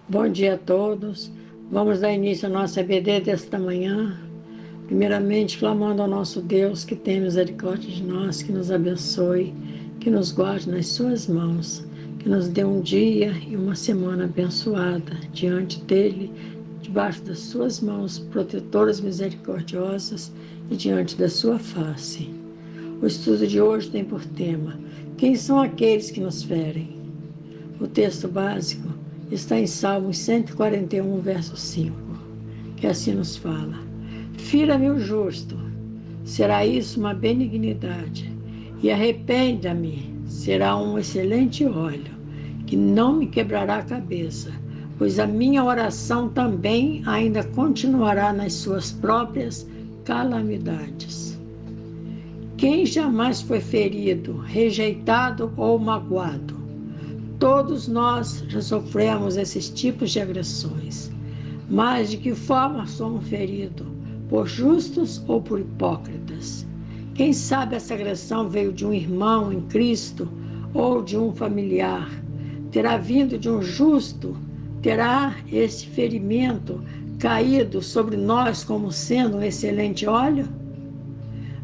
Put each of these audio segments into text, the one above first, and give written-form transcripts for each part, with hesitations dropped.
Bom dia a todos. Vamos dar início à nossa EBD desta manhã. Primeiramente, clamando ao nosso Deus que tenha misericórdia de nós, que nos abençoe, que nos guarde nas suas mãos, que nos dê um dia e uma semana abençoada diante dele, debaixo das suas mãos protetoras misericordiosas e diante da sua face. O estudo de hoje tem por tema: quem são aqueles que nos ferem? O texto básico está em Salmos 141, verso 5, que assim nos fala: Fira-me o justo, será isso uma benignidade, e arrependa-me, será um excelente óleo, que não me quebrará a cabeça, pois a minha oração também ainda continuará nas suas próprias calamidades. Quem jamais foi ferido, rejeitado ou magoado? Todos nós já sofremos esses tipos de agressões. Mas de que forma somos feridos? Por justos ou por hipócritas? Quem sabe essa agressão veio de um irmão em Cristo ou de um familiar? Terá vindo de um justo? Terá esse ferimento caído sobre nós como sendo um excelente óleo?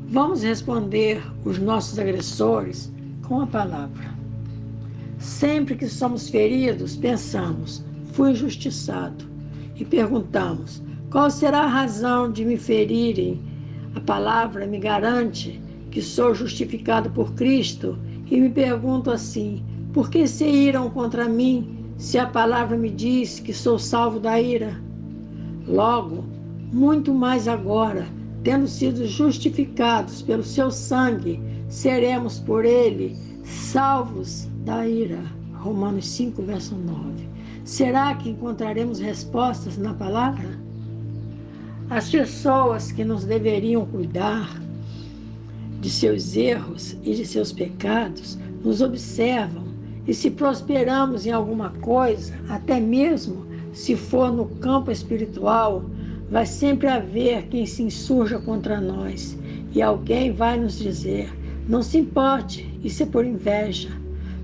Vamos responder os nossos agressores com a palavra. Sempre que somos feridos, pensamos, fui injustiçado. E perguntamos, qual será a razão de me ferirem? A palavra me garante que sou justificado por Cristo e me pergunto assim, por que se iram contra mim se a palavra me diz que sou salvo da ira? Logo, muito mais agora, tendo sido justificados pelo seu sangue, seremos por ele salvos da ira. Romanos 5, verso 9. Será que encontraremos respostas na palavra? As pessoas que nos deveriam cuidar de seus erros e de seus pecados nos observam, e se prosperamos em alguma coisa, até mesmo se for no campo espiritual, vai sempre haver quem se insurja contra nós, e alguém vai nos dizer, não se importe, isso é por inveja.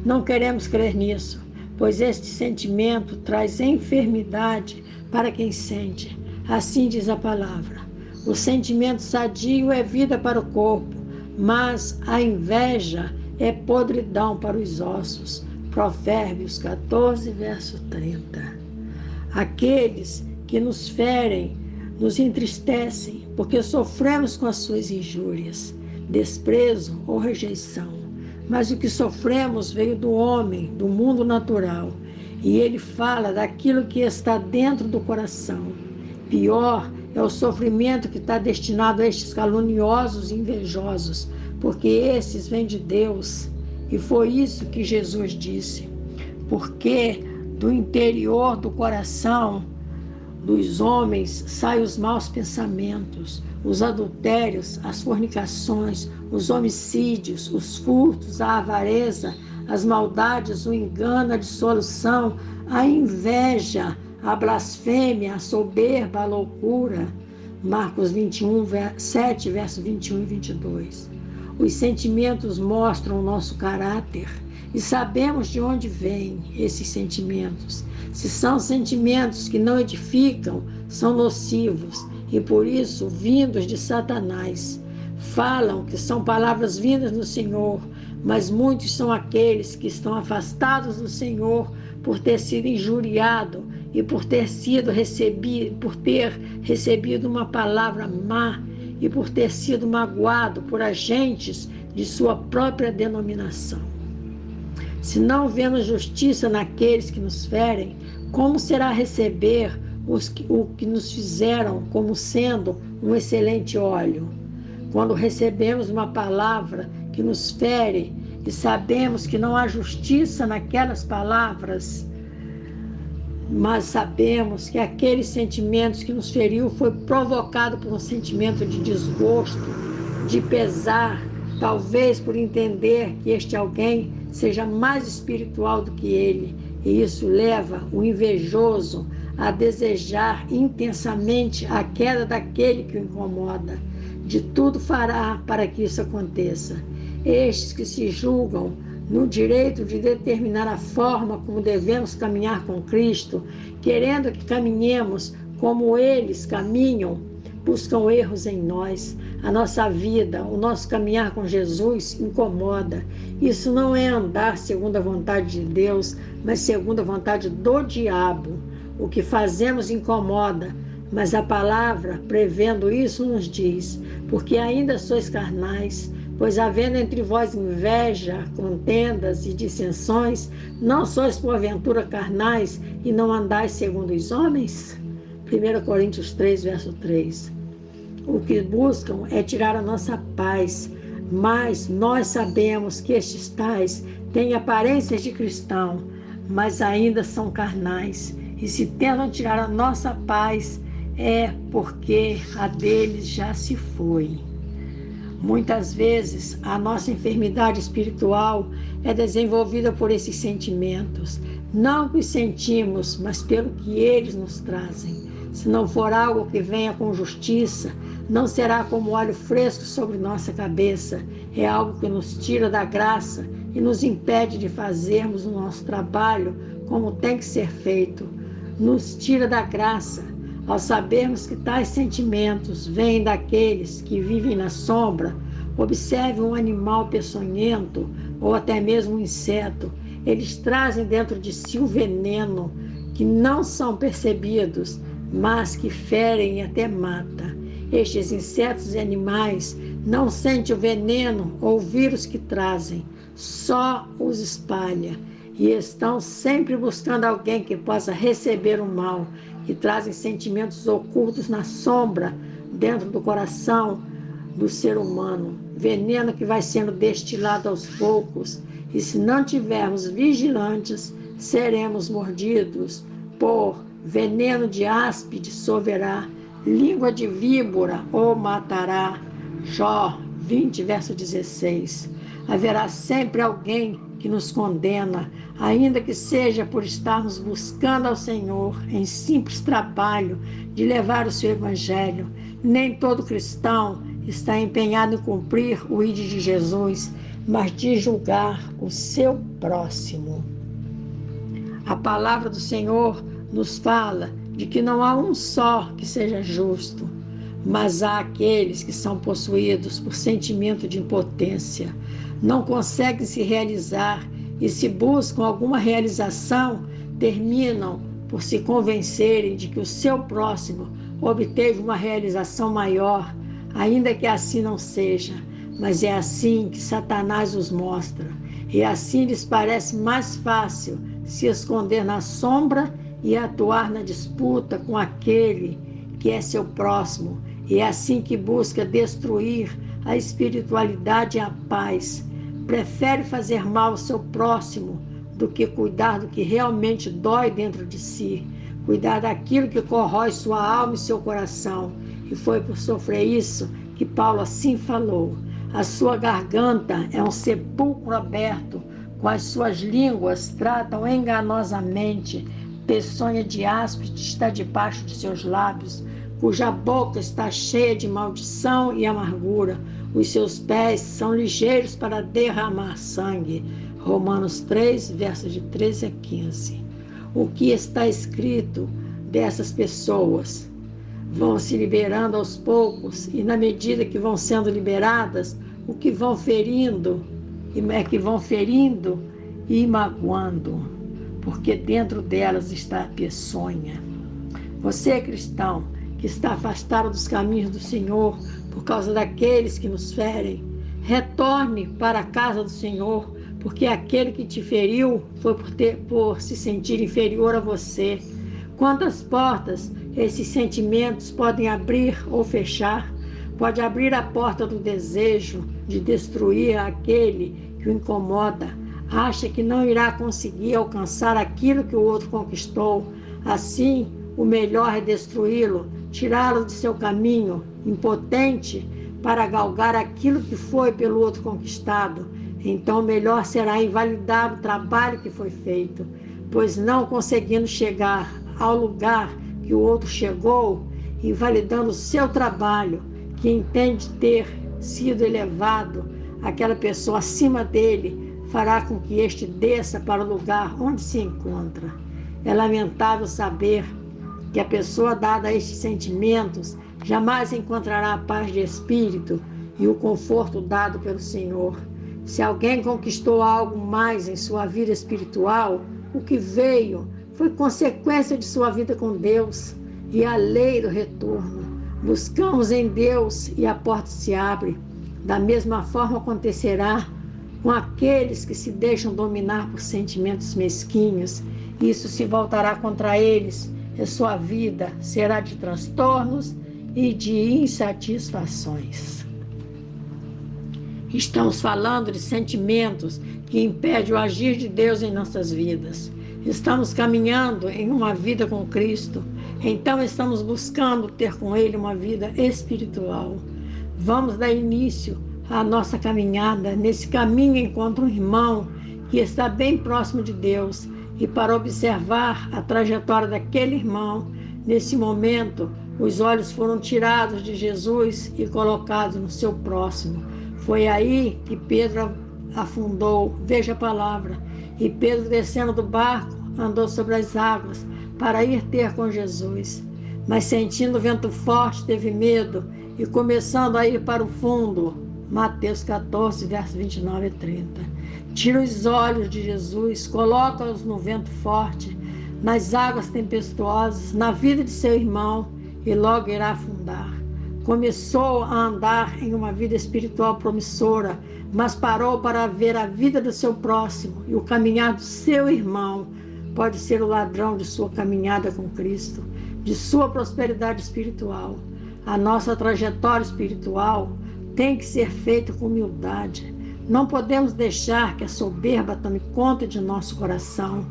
Não queremos crer nisso, pois este sentimento traz enfermidade para quem sente. Assim diz a palavra. O sentimento sadio é vida para o corpo, mas a inveja é podridão para os ossos. Provérbios 14, verso 30. Aqueles que nos ferem nos entristecem, porque sofremos com as suas injúrias, desprezo ou rejeição. Mas o que sofremos veio do homem, do mundo natural. E ele fala daquilo que está dentro do coração. Pior é o sofrimento que está destinado a estes caluniosos e invejosos, porque esses vêm de Deus. E foi isso que Jesus disse. Porque do interior do coração dos homens saem os maus pensamentos, os adultérios, as fornicações, os homicídios, os furtos, a avareza, as maldades, o engano, a dissolução, a inveja, a blasfêmia, a soberba, a loucura. Marcos 21, 7, versos 21 e 22. Os sentimentos mostram o nosso caráter e sabemos de onde vêm esses sentimentos. Se são sentimentos que não edificam, são nocivos e por isso vindos de Satanás. Falam que são palavras vindas do Senhor, mas muitos são aqueles que estão afastados do Senhor por ter sido injuriado e por ter recebido uma palavra má e por ter sido magoado por agentes de sua própria denominação. Se não vemos justiça naqueles que nos ferem, como será receber o que nos fizeram como sendo um excelente óleo? Quando recebemos uma palavra que nos fere e sabemos que não há justiça naquelas palavras, mas sabemos que aqueles sentimentos que nos feriu foi provocado por um sentimento de desgosto, de pesar, talvez por entender que este alguém seja mais espiritual do que ele, e isso leva o invejoso a desejar intensamente a queda daquele que o incomoda. De tudo fará para que isso aconteça. Estes que se julgam no direito de determinar a forma como devemos caminhar com Cristo, querendo que caminhemos como eles caminham, buscam erros em nós. A nossa vida, o nosso caminhar com Jesus incomoda. Isso não é andar segundo a vontade de Deus, mas segundo a vontade do diabo. O que fazemos incomoda, mas a palavra, prevendo isso, nos diz: porque ainda sois carnais, pois havendo entre vós inveja, contendas e dissensões, não sois porventura carnais e não andais segundo os homens? 1 Coríntios 3, verso 3. O que buscam é tirar a nossa paz, mas nós sabemos que estes tais têm aparências de cristão, mas ainda são carnais. E se tentam tirar a nossa paz, é porque a deles já se foi. Muitas vezes, a nossa enfermidade espiritual é desenvolvida por esses sentimentos, não que os sentimos, mas pelo que eles nos trazem. Se não for algo que venha com justiça, não será como óleo fresco sobre nossa cabeça. É algo que nos tira da graça e nos impede de fazermos o nosso trabalho como tem que ser feito. Nos tira da graça ao sabermos que tais sentimentos vêm daqueles que vivem na sombra. Observe um animal peçonhento ou até mesmo um inseto. Eles trazem dentro de si o veneno que não são percebidos, mas que ferem e até mata. Estes insetos e animais não sentem o veneno ou o vírus que trazem, só os espalha. E estão sempre buscando alguém que possa receber o mal, que trazem sentimentos ocultos na sombra, dentro do coração do ser humano. Veneno que vai sendo destilado aos poucos. E se não tivermos vigilantes, seremos mordidos por veneno de áspide soverá, língua de víbora o matará. Jó 20, verso 16. Haverá sempre alguém que nos condena, ainda que seja por estarmos buscando ao Senhor em simples trabalho de levar o seu evangelho. Nem todo cristão está empenhado em cumprir o ide de Jesus, mas de julgar o seu próximo. A palavra do Senhor nos fala de que não há um só que seja justo, mas há aqueles que são possuídos por sentimento de impotência, não conseguem se realizar e, se buscam alguma realização, terminam por se convencerem de que o seu próximo obteve uma realização maior, ainda que assim não seja. Mas é assim que Satanás os mostra, e assim lhes parece mais fácil se esconder na sombra e atuar na disputa com aquele que é seu próximo. E é assim que busca destruir a espiritualidade e a paz. Prefere fazer mal ao seu próximo do que cuidar do que realmente dói dentro de si, cuidar daquilo que corrói sua alma e seu coração. E foi por sofrer isso que Paulo assim falou: a sua garganta é um sepulcro aberto, com as suas línguas tratam enganosamente, peçonha de áspide está debaixo de seus lábios, cuja boca está cheia de maldição e amargura. Os seus pés são ligeiros para derramar sangue. Romanos 3, versos de 13 a 15. O que está escrito dessas pessoas? Vão se liberando aos poucos, e na medida que vão sendo liberadas, o que vão ferindo e magoando, porque dentro delas está a peçonha. Você, cristão, que está afastado dos caminhos do Senhor por causa daqueles que nos ferem, retorne para a casa do Senhor, porque aquele que te feriu foi por se sentir inferior a você. Quantas portas esses sentimentos podem abrir ou fechar? Pode abrir a porta do desejo de destruir aquele que o incomoda. Acha que não irá conseguir alcançar aquilo que o outro conquistou. Assim, o melhor é destruí-lo, tirá-lo de seu caminho, impotente para galgar aquilo que foi pelo outro conquistado. Então, melhor será invalidar o trabalho que foi feito, pois não conseguindo chegar ao lugar que o outro chegou, invalidando o seu trabalho, que entende ter sido elevado, aquela pessoa acima dele, fará com que este desça para o lugar onde se encontra. É lamentável saber que a pessoa dada a estes sentimentos jamais encontrará a paz de espírito e o conforto dado pelo Senhor. Se alguém conquistou algo mais em sua vida espiritual, o que veio foi consequência de sua vida com Deus e a lei do retorno. Buscamos em Deus e a porta se abre. Da mesma forma acontecerá com aqueles que se deixam dominar por sentimentos mesquinhos. Isso se voltará contra eles e sua vida será de transtornos e de insatisfações. Estamos falando de sentimentos que impedem o agir de Deus em nossas vidas. Estamos caminhando em uma vida com Cristo, então estamos buscando ter com Ele uma vida espiritual. Vamos dar início à nossa caminhada. Nesse caminho encontra um irmão que está bem próximo de Deus, e para observar a trajetória daquele irmão, nesse momento, os olhos foram tirados de Jesus e colocados no seu próximo. Foi aí que Pedro afundou, veja a palavra, e Pedro, descendo do barco, andou sobre as águas para ir ter com Jesus. Mas sentindo o vento forte, teve medo e começando a ir para o fundo. Mateus 14, versos 29 e 30. Tira os olhos de Jesus, coloca-os no vento forte, nas águas tempestuosas, na vida de seu irmão, e logo irá afundar. Começou a andar em uma vida espiritual promissora, mas parou para ver a vida do seu próximo, e o caminhar do seu irmão pode ser o ladrão de sua caminhada com Cristo, de sua prosperidade espiritual. A nossa trajetória espiritual tem que ser feita com humildade. Não podemos deixar que a soberba tome conta de nosso coração.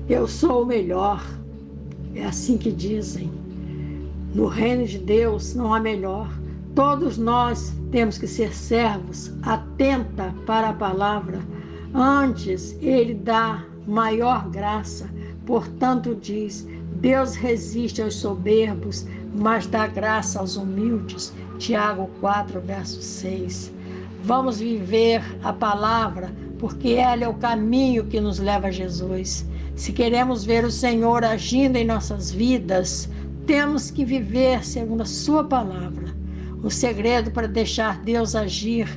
Eu sou o melhor. É assim que dizem. No reino de Deus não há melhor. Todos nós temos que ser servos, atenta para a palavra. Antes, Ele dá maior graça. Portanto, diz: Deus resiste aos soberbos, mas dá graça aos humildes. Tiago 4, verso 6. Vamos viver a palavra, porque ela é o caminho que nos leva a Jesus. Se queremos ver o Senhor agindo em nossas vidas, temos que viver segundo a sua palavra. O segredo para deixar Deus agir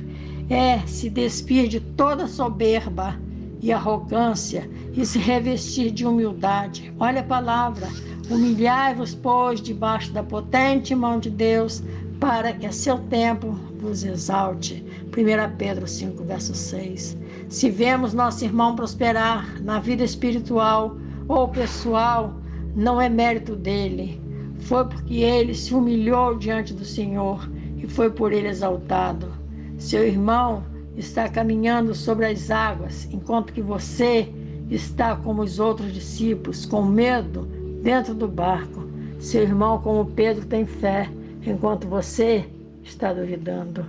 é se despir de toda soberba e arrogância e se revestir de humildade. Olha a palavra: humilhai-vos, pois, debaixo da potente mão de Deus, para que a seu tempo vos exalte. 1 Pedro 5, verso 6. Se vemos nosso irmão prosperar na vida espiritual ou pessoal, não é mérito dele. Foi porque ele se humilhou diante do Senhor e foi por ele exaltado. Seu irmão está caminhando sobre as águas, enquanto que você está como os outros discípulos, com medo, dentro do barco. Seu irmão, como Pedro, tem fé, enquanto você está duvidando.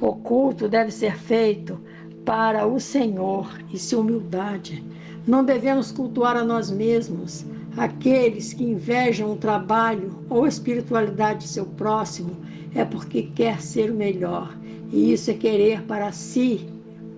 O culto deve ser feito para o Senhor e sua humildade. Não devemos cultuar a nós mesmos. Aqueles que invejam o trabalho ou a espiritualidade de seu próximo é porque quer ser o melhor. E isso é querer para si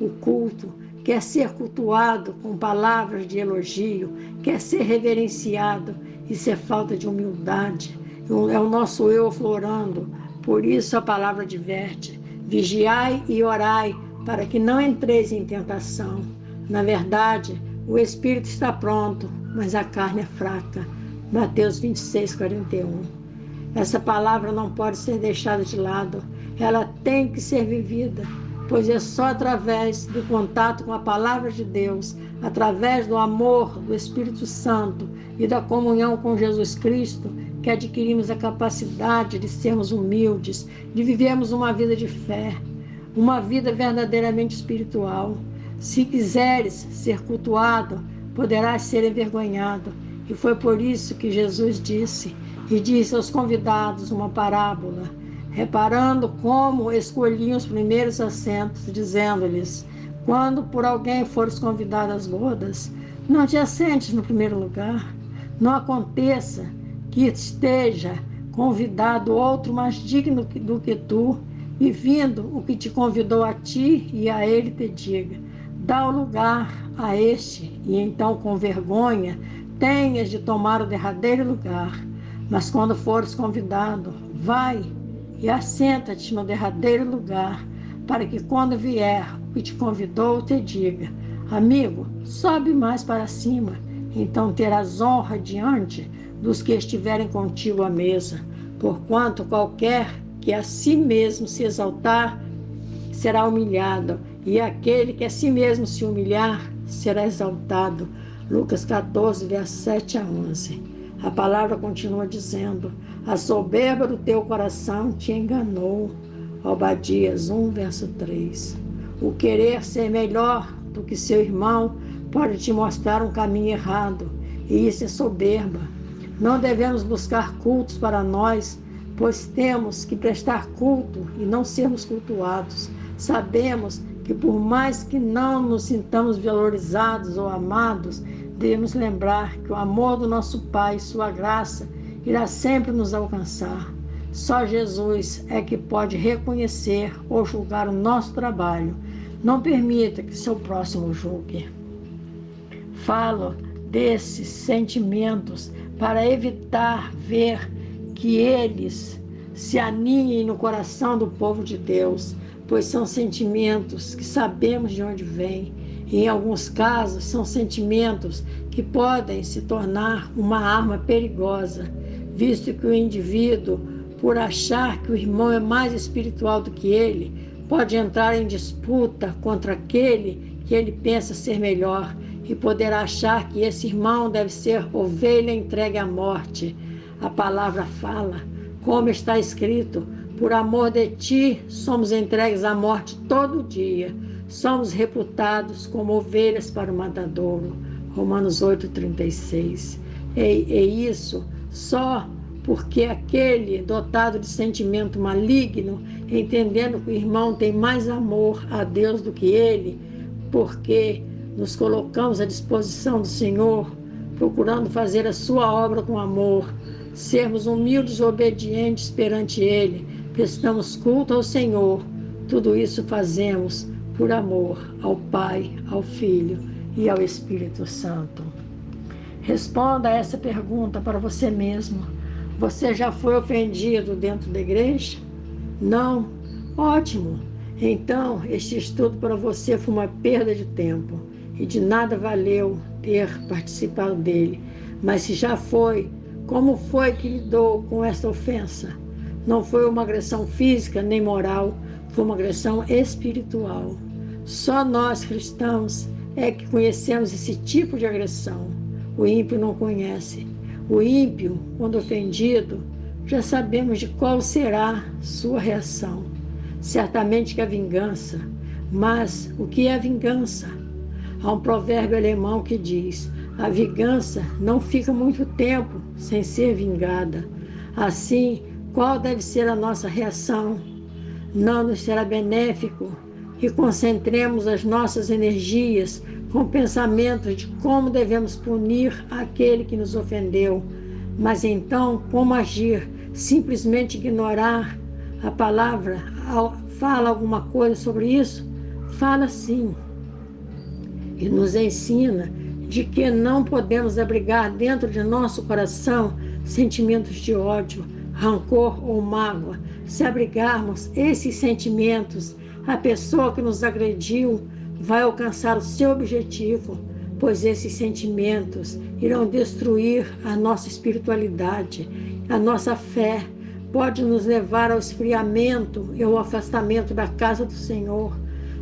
o culto, quer ser cultuado com palavras de elogio, quer ser reverenciado. Isso é falta de humildade. É o nosso eu aflorando. Por isso a palavra adverte: vigiai e orai, para que não entreis em tentação. Na verdade, o espírito está pronto, mas a carne é fraca. Mateus 26, 41. Essa palavra não pode ser deixada de lado. Ela tem que ser vivida, pois é só através do contato com a palavra de Deus, através do amor do Espírito Santo e da comunhão com Jesus Cristo, que adquirimos a capacidade de sermos humildes, de vivermos uma vida de fé, uma vida verdadeiramente espiritual. Se quiseres ser cultuado, poderás ser envergonhado. E foi por isso que Jesus disse aos convidados uma parábola, reparando como escolhiam os primeiros assentos, dizendo-lhes: quando por alguém fores convidado às bodas, não te assentes no primeiro lugar. Não aconteça que esteja convidado outro mais digno do que tu, e vindo o que te convidou a ti e a ele te diga: dá o lugar a este, e então com vergonha tenhas de tomar o derradeiro lugar. Mas quando fores convidado, vai e assenta-te no derradeiro lugar, para que quando vier o que te convidou te diga: amigo, sobe mais para cima, então terás honra diante dos que estiverem contigo à mesa. Porquanto qualquer que a si mesmo se exaltar, será humilhado, e aquele que a si mesmo se humilhar, será exaltado. Lucas 14, versos 7 a 11. A palavra continua dizendo: a soberba do teu coração te enganou. Obadias 1, verso 3. O querer ser melhor do que seu irmão pode te mostrar um caminho errado, e isso é soberba. Não devemos buscar cultos para nós, pois temos que prestar culto e não sermos cultuados. Sabemos que por mais que não nos sintamos valorizados ou amados, devemos lembrar que o amor do nosso Pai e sua graça irá sempre nos alcançar. Só Jesus é que pode reconhecer ou julgar o nosso trabalho. Não permita que seu próximo julgue. Falo desses sentimentos para evitar ver que eles se aninhem no coração do povo de Deus, pois são sentimentos que sabemos de onde vêm. E em alguns casos, são sentimentos que podem se tornar uma arma perigosa, visto que o indivíduo, por achar que o irmão é mais espiritual do que ele, pode entrar em disputa contra aquele que ele pensa ser melhor e poderá achar que esse irmão deve ser ovelha entregue à morte. A palavra fala, como está escrito: por amor de ti somos entregues à morte todo dia, somos reputados como ovelhas para o matadouro. Romanos 8,36. E isso só porque aquele dotado de sentimento maligno, entendendo que o irmão tem mais amor a Deus do que ele, porque nos colocamos à disposição do Senhor, procurando fazer a sua obra com amor, sermos humildes e obedientes perante Ele, prestamos culto ao Senhor. Tudo isso fazemos por amor ao Pai, ao Filho e ao Espírito Santo. Responda a essa pergunta para você mesmo. Você já foi ofendido dentro da igreja? Não? Ótimo! Então, este estudo para você foi uma perda de tempo e de nada valeu ter participado dele. Mas se já foi, como foi que lidou com essa ofensa? Não foi uma agressão física nem moral, foi uma agressão espiritual. Só nós cristãos é que conhecemos esse tipo de agressão. O ímpio não conhece. O ímpio, quando ofendido, já sabemos de qual será sua reação. Certamente que é a vingança. Mas o que é a vingança? Há um provérbio alemão que diz: a vingança não fica muito tempo sem ser vingada. Assim, qual deve ser a nossa reação? Não nos será benéfico que concentremos as nossas energias com pensamentos de como devemos punir aquele que nos ofendeu. Mas então, como agir? Simplesmente ignorar? A palavra fala alguma coisa sobre isso? Fala sim. E nos ensina de que não podemos abrigar dentro de nosso coração sentimentos de ódio, rancor ou mágoa. Se abrigarmos esses sentimentos, a pessoa que nos agrediu vai alcançar o seu objetivo, pois esses sentimentos irão destruir a nossa espiritualidade, a nossa fé, pode nos levar ao esfriamento e ao afastamento da casa do Senhor.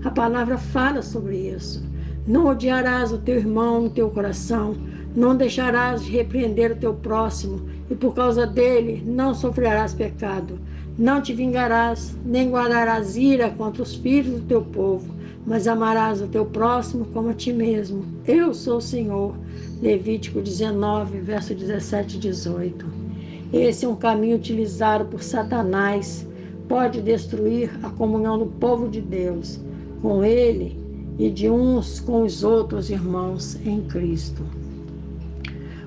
A palavra fala sobre isso. Não odiarás o teu irmão no teu coração, não deixarás de repreender o teu próximo, e por causa dele não sofrerás pecado. Não te vingarás, nem guardarás ira contra os filhos do teu povo, mas amarás o teu próximo como a ti mesmo. Eu sou o Senhor. Levítico 19, verso 17 e 18. Esse é um caminho utilizado por Satanás. Pode destruir a comunhão do povo de Deus com ele e de uns com os outros irmãos em Cristo.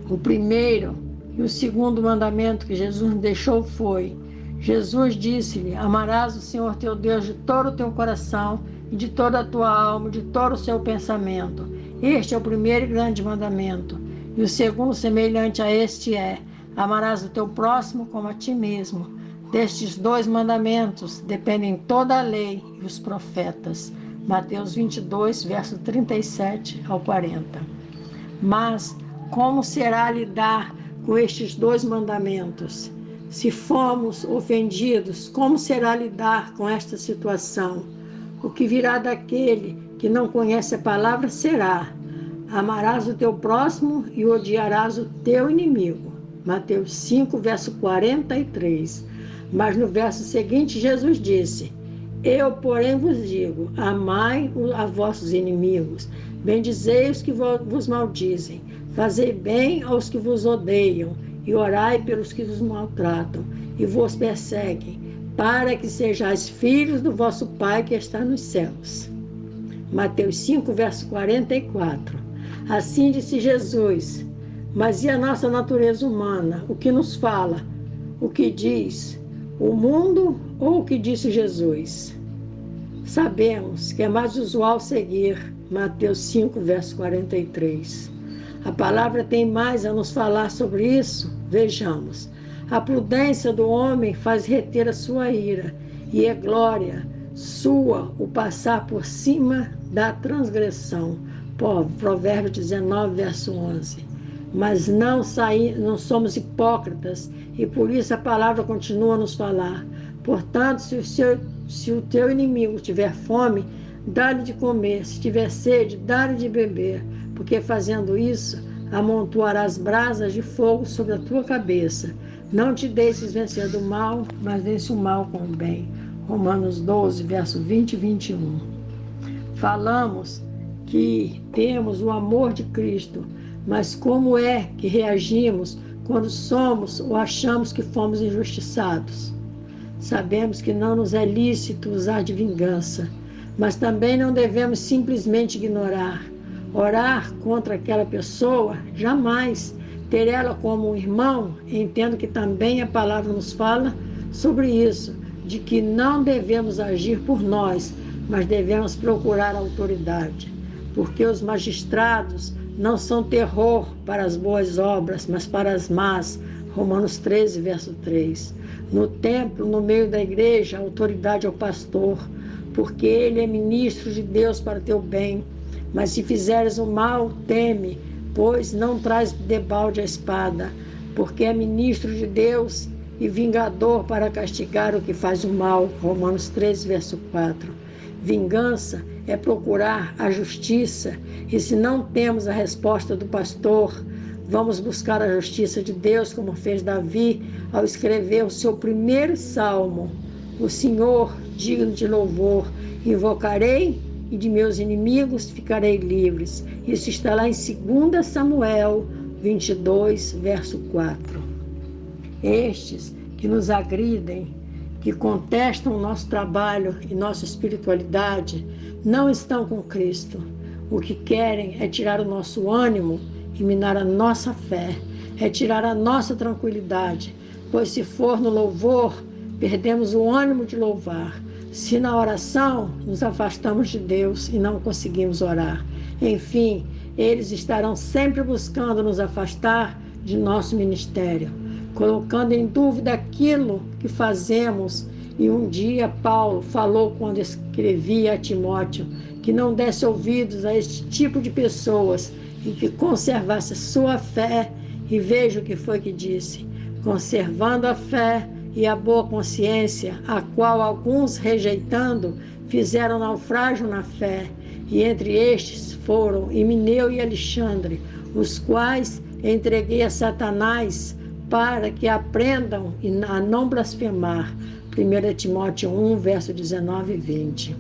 O primeiro e o segundo mandamento que Jesus deixou foi: Jesus disse-lhe: amarás o Senhor teu Deus de todo o teu coração e de toda a tua alma, de todo o seu pensamento. Este é o primeiro e grande mandamento. E o segundo, semelhante a este, é: amarás o teu próximo como a ti mesmo. Destes dois mandamentos dependem toda a lei e os profetas. Mateus 22, verso 37 ao 40. Mas como será lidar com estes dois mandamentos? Se fomos ofendidos, como será lidar com esta situação? O que virá daquele que não conhece a palavra será: amarás o teu próximo e odiarás o teu inimigo. Mateus 5, verso 43. Mas no verso seguinte, Jesus disse: eu, porém, vos digo, amai a vossos inimigos, bendizei os que vos maldizem, fazei bem aos que vos odeiam, e orai pelos que vos maltratam e vos perseguem, para que sejais filhos do vosso Pai que está nos céus. Mateus 5, verso 44. Assim disse Jesus: mas e a nossa natureza humana? O que nos fala? O que diz? O mundo ou o que disse Jesus? Sabemos que é mais usual seguir Mateus 5, verso 43. A palavra tem mais a nos falar sobre isso? Vejamos. A prudência do homem faz reter a sua ira, e é glória sua o passar por cima da transgressão. Provérbios 19, verso 11. Mas não somos hipócritas, e por isso a palavra continua a nos falar. Portanto, se o teu inimigo tiver fome, dá-lhe de comer, se tiver sede, dá-lhe de beber, porque fazendo isso, amontoarás brasas de fogo sobre a tua cabeça. Não te deixes vencer do mal, mas vence o mal com o bem. Romanos 12, verso 20 e 21. Falamos que temos o amor de Cristo, mas como é que reagimos quando somos ou achamos que fomos injustiçados? Sabemos que não nos é lícito usar de vingança, mas também não devemos simplesmente ignorar. Orar contra aquela pessoa, jamais. Ter ela como um irmão, entendo que também a palavra nos fala sobre isso, de que não devemos agir por nós, mas devemos procurar a autoridade, porque os magistrados não são terror para as boas obras, mas para as más. Romanos 13, verso 3. No templo, no meio da igreja, a autoridade é o pastor, porque ele é ministro de Deus para teu bem. Mas se fizeres o mal, teme, pois não traz debalde a espada, porque é ministro de Deus e vingador para castigar o que faz o mal. Romanos 13, verso 4. Vingança é procurar a justiça, e se não temos a resposta do pastor, vamos buscar a justiça de Deus, como fez Davi ao escrever o seu primeiro salmo: o Senhor, digno de louvor, invocarei e de meus inimigos ficarei livres. Isso está lá em 2 Samuel 22, verso 4. Estes que nos agridem, que contestam o nosso trabalho e nossa espiritualidade, não estão com Cristo. O que querem é tirar o nosso ânimo e minar a nossa fé, é tirar a nossa tranquilidade, pois se for no louvor, perdemos o ânimo de louvar. Se na oração, nos afastamos de Deus e não conseguimos orar. Enfim, eles estarão sempre buscando nos afastar de nosso ministério, colocando em dúvida aquilo que fazemos. E um dia Paulo falou, quando escrevia a Timóteo, que não desse ouvidos a este tipo de pessoas e que conservasse sua fé. E veja o que foi que disse: conservando a fé e a boa consciência, a qual alguns, rejeitando, fizeram naufrágio na fé, e entre estes foram Himeneu e Alexandre, os quais entreguei a Satanás para que aprendam a não blasfemar. 1 Timóteo 1, verso 19 e 20.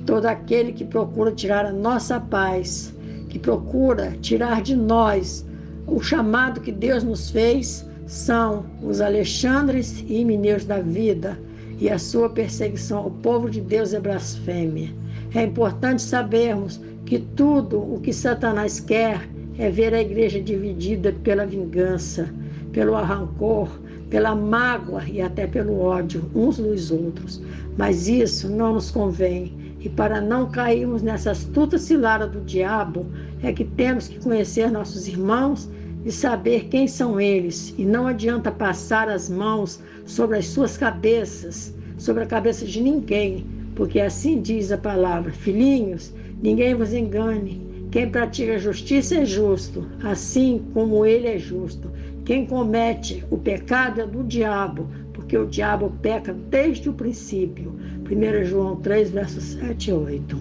Todo aquele que procura tirar a nossa paz, que procura tirar de nós o chamado que Deus nos fez, são os Alexandres e Himeneus da vida, e a sua perseguição ao povo de Deus é blasfêmia. É importante sabermos que tudo o que Satanás quer é ver a igreja dividida pela vingança, pelo rancor, pela mágoa e até pelo ódio uns dos outros. Mas isso não nos convém. E para não cairmos nessa astuta cilada do diabo, é que temos que conhecer nossos irmãos e saber quem são eles. E não adianta passar as mãos sobre as suas cabeças, sobre a cabeça de ninguém, porque assim diz a palavra: filhinhos, ninguém vos engane. Quem pratica justiça é justo, assim como ele é justo. Quem comete o pecado é do diabo, porque o diabo peca desde o princípio. 1 João 3, versos 7 e 8.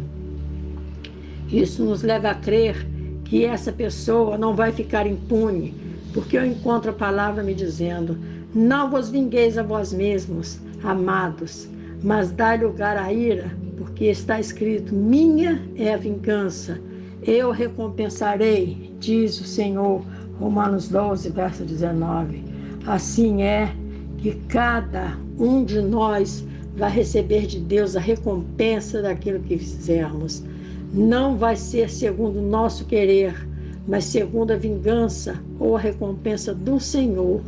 Isso nos leva a crer que essa pessoa não vai ficar impune, porque eu encontro a palavra me dizendo: não vos vingueis a vós mesmos, amados, mas dai lugar à ira, porque está escrito: minha é a vingança, eu recompensarei, diz o Senhor. Romanos 12, verso 19. Assim é que cada um de nós vai receber de Deus a recompensa daquilo que fizermos. Não vai ser segundo o nosso querer, mas segundo a vingança ou a recompensa do Senhor.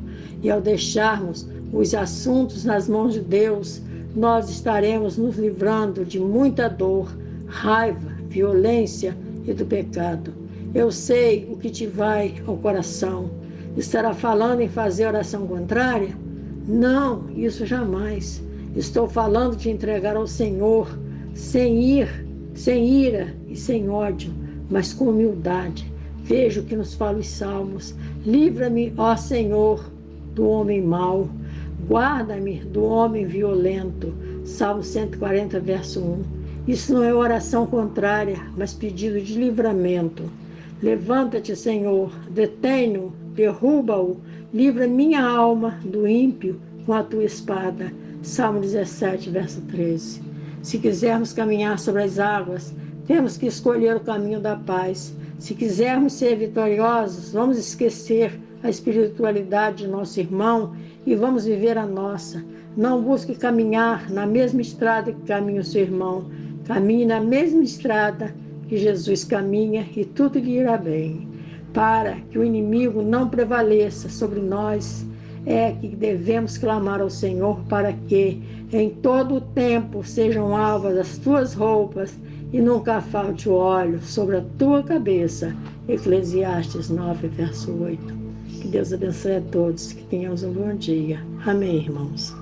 E ao deixarmos os assuntos nas mãos de Deus, nós estaremos nos livrando de muita dor, raiva, violência e do pecado. Eu sei o que te vai ao coração. Estará falando em fazer oração contrária? Não, isso jamais. Estou falando de entregar ao Senhor sem ira e sem ódio, mas com humildade. Veja o que nos fala os Salmos: livra-me, ó Senhor, do homem mau, guarda-me do homem violento. Salmo 140, verso 1. Isso não é oração contrária, mas pedido de livramento. Levanta-te, Senhor, detém-no, derruba-o, livra minha alma do ímpio com a tua espada. Salmo 17, verso 13. Se quisermos caminhar sobre as águas, temos que escolher o caminho da paz. Se quisermos ser vitoriosos, vamos esquecer a espiritualidade de nosso irmão e vamos viver a nossa. Não busque caminhar na mesma estrada que caminha o seu irmão. Caminhe na mesma estrada que Jesus caminha e tudo lhe irá bem. Para que o inimigo não prevaleça sobre nós, é que devemos clamar ao Senhor para que em todo o tempo sejam alvas as tuas roupas e nunca falte o óleo sobre a tua cabeça. Eclesiastes 9, verso 8. Que Deus abençoe a todos, que tenhamos um bom dia. Amém, irmãos.